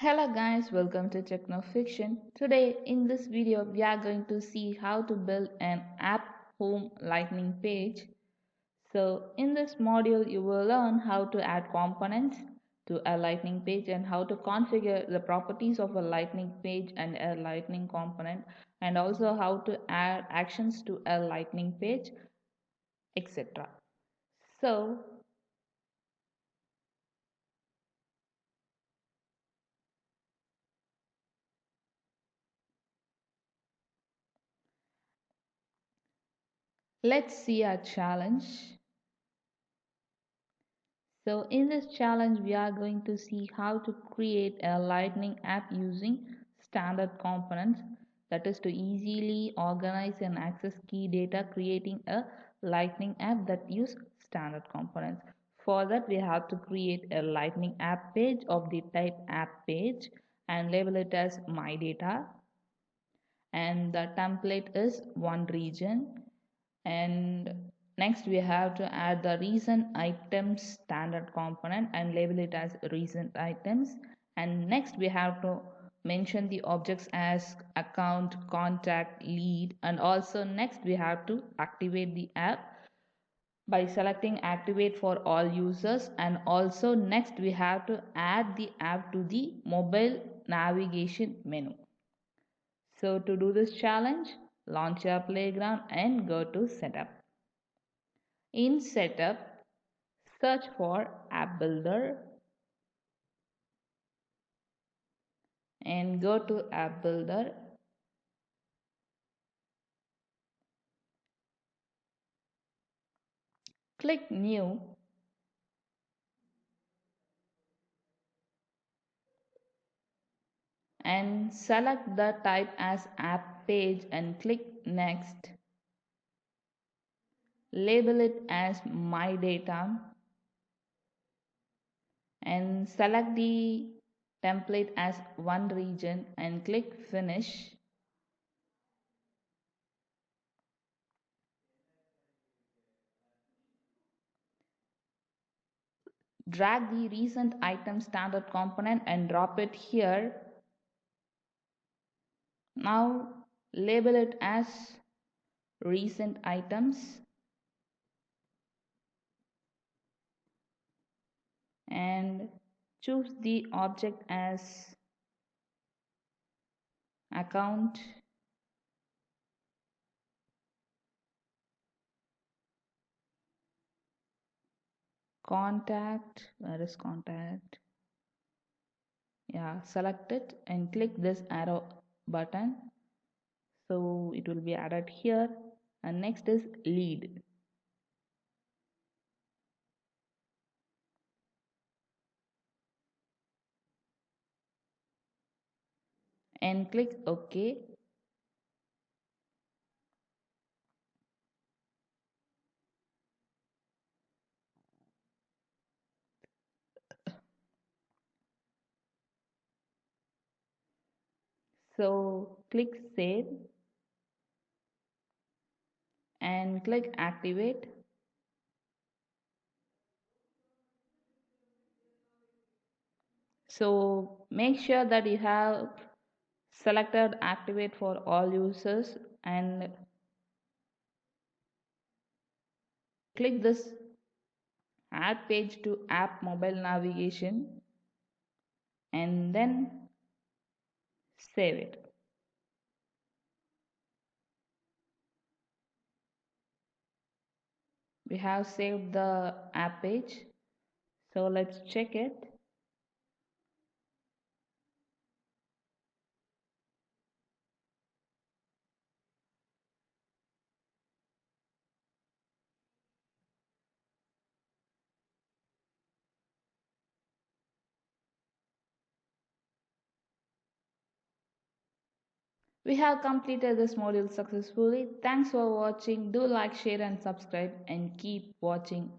Hello guys, welcome to Techno Fiction. Today in this video we are going to see how to build an app home lightning page. So in this module you will learn how to add components to a lightning page and how to configure the properties of a lightning page and a lightning component, and also how to add actions to a lightning page, etc. So let's see a challenge. So in this challenge, we are going to see how to create a Lightning app using standard components, that is to easily organize and access key data, creating a Lightning app that use standard components. For that, we have to create a Lightning app page of the type app page and label it as my data, and the template is one region. And next we have to add the recent items standard component and label it as recent items. And next we have to mention the objects as account, contact, lead, and also next we have to activate the app by selecting activate for all users. And also next we have to add the app to the mobile navigation menu. So to do this challenge, launch your playground and go to setup. In setup, search for app builder and go to app builder. Click new and select the type as app page and click next. Label it as my data and select the template as one region and click finish. Drag the recent item standard component and drop it here. Now label it as recent items and choose the object as account, contact. Where is contact? Yeah, select it and click this arrow button, so it will be added here. And next is lead and click OK. So click save and click activate. So make sure that you have selected activate for all users and click this add page to app mobile navigation and then save it. We have saved the app page, so let's check it. We have completed this module successfully. Thanks for watching. Do like, share and subscribe and keep watching.